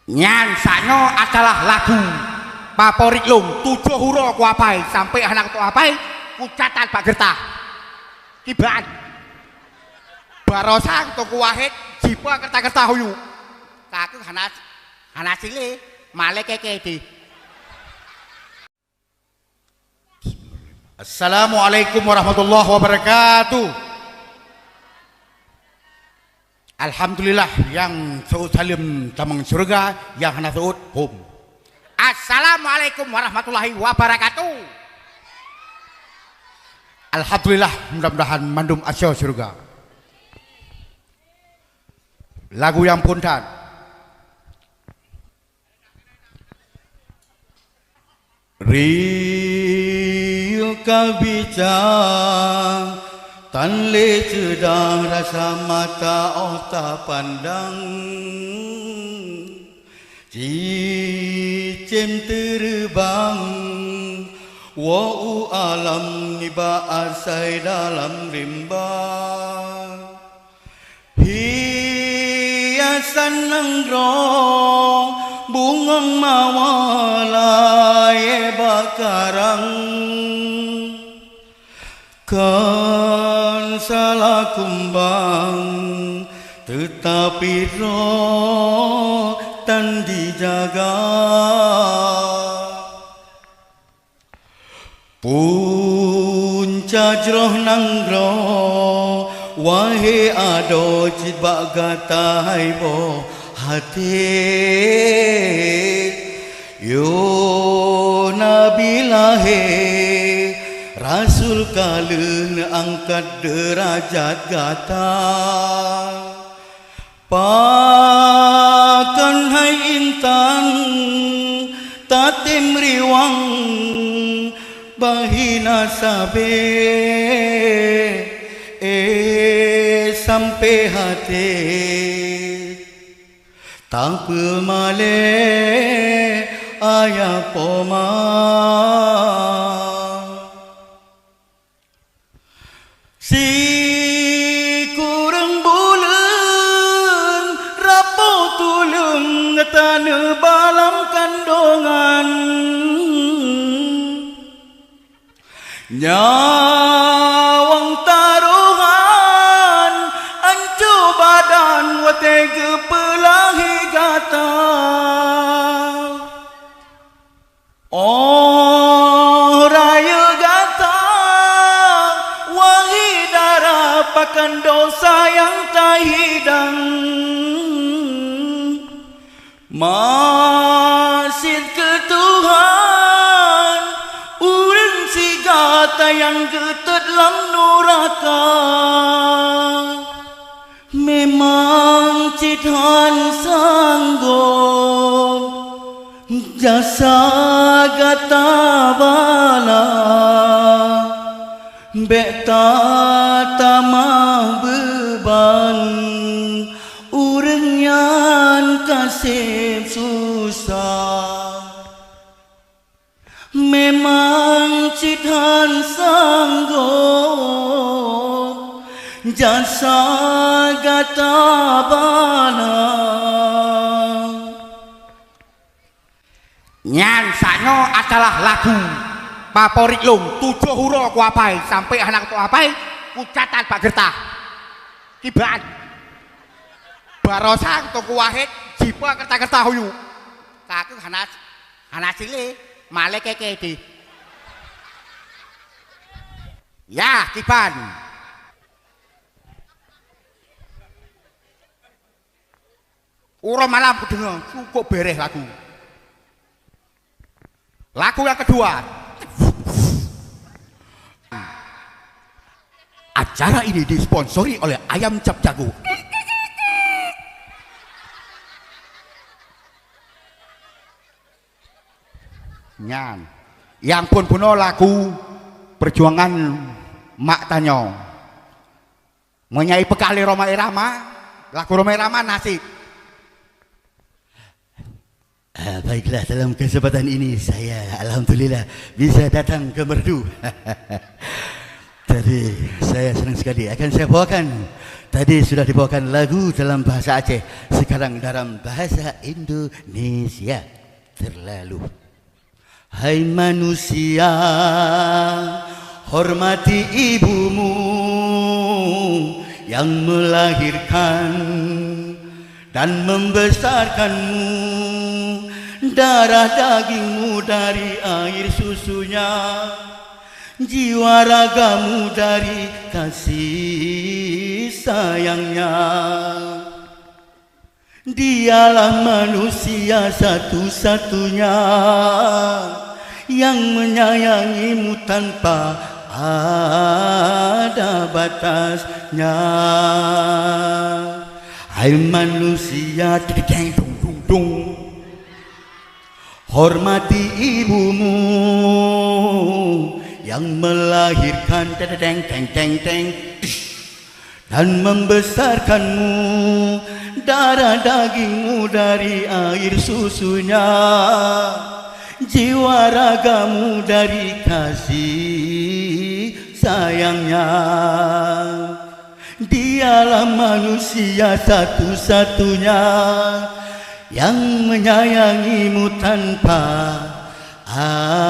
Nyansanya adalah lagu favorit Lung 7 hura ku apai sampai anak tu apai ku catat Pak Gertah kibaan barosang tuku wahid jipa kerta-kerta huyu kaku hanas sile male keke di. Assalamualaikum warahmatullahi wabarakatuh. Alhamdulillah yang suud salim tamang surga yang hana suud hum. Assalamualaikum warahmatullahi wabarakatuh. Alhamdulillah mudah-mudahan mandum asya surga. Lagu yang punten Riu kabicang tan le cedang rasa mata otak pandang cicim terbang wa'u alam niba asai dalam rimba hiasan nanggrong bungang mawalai bakarang kan salah kumbang tetapi roh tan dijaga punca jroh nanggroh wahai ado cibak gatai bo hati yo nabi lahir Rasul kalen angkat derajat gata pakan hai intan tatim riwang bahina sabe sampai hati tak pemale ayah poma si kurang bulan rapo tulung tanah balam kandungan nyawang taruhan ancu badan wate kepelahi gata oh raya gata wahi darah pakan dosa yang tak hidang masih ke Tuhan urang si gata yang getet lam nuraka memang Tuhan sanggup jasa gata bala beta tamah beban urang yang kasih susah memang Tuhan sanggup jasa gata bala nyansanya adalah lagu favorit Lung 7 hura ku apai sampai anak tu apai ku catat Pak Gertah kibaan barosang tuku wahid jipa kerta-kerta huyu kaku hanas sile male keke di ya kiban ura malam kudengar cukup beres lagu yang kedua. Acara ini disponsori oleh ayam cap jago. Nyan, yang pun puno lagu perjuangan mak tanyo. Menyai pekali Roma Irama, lagu Roma Irama nasib. Baiklah, dalam kesempatan ini saya alhamdulillah bisa datang ke merdu. Tadi saya senang sekali akan saya bawakan. Tadi sudah dibawakan lagu dalam bahasa Aceh, sekarang dalam bahasa Indonesia. Terlalu. Hai manusia, hormati ibumu yang melahirkan dan membesarkanmu, darah dagingmu dari air susunya, jiwa ragamu dari kasih sayangnya. Dialah manusia satu-satunya yang menyayangimu tanpa ada batasnya. Hai manusia, hormati ibumu yang melahirkan dan membesarkanmu, darah dagingmu dari air susunya, jiwa ragamu dari kasih sayangnya. Dialah manusia satu-satunya yang menyayangimu tanpa ada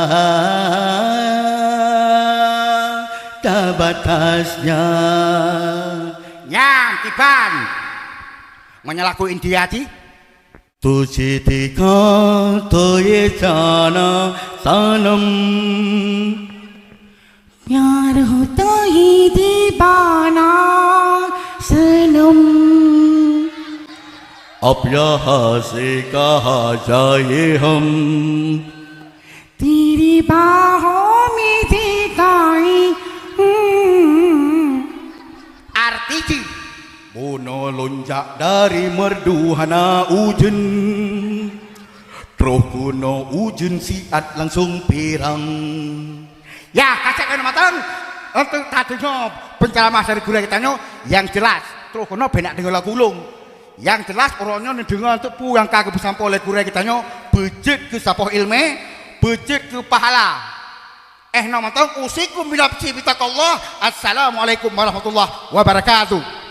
batasnya. Nyang Tiban menyalaku Indiati. Tujitika toye jana sanam Nyaruh tohi di bana senum Abhyahase kaha jaye hum Tiri bahomi dikai Artiji Bono lonjak dari merduhana ujun, Troh kuno ujun siat langsung pirang. ya kasih kena matang untuk tadinya penceramah dari guru kita yang jelas terus kono benak dengan lagu ulung yang jelas orangnya dengan untuk pu yang kagak bisa oleh guru kita bejit ke sapoh ilme bejit ke pahala nama matang usikum bila Allah. Assalamualaikum warahmatullahi wabarakatuh.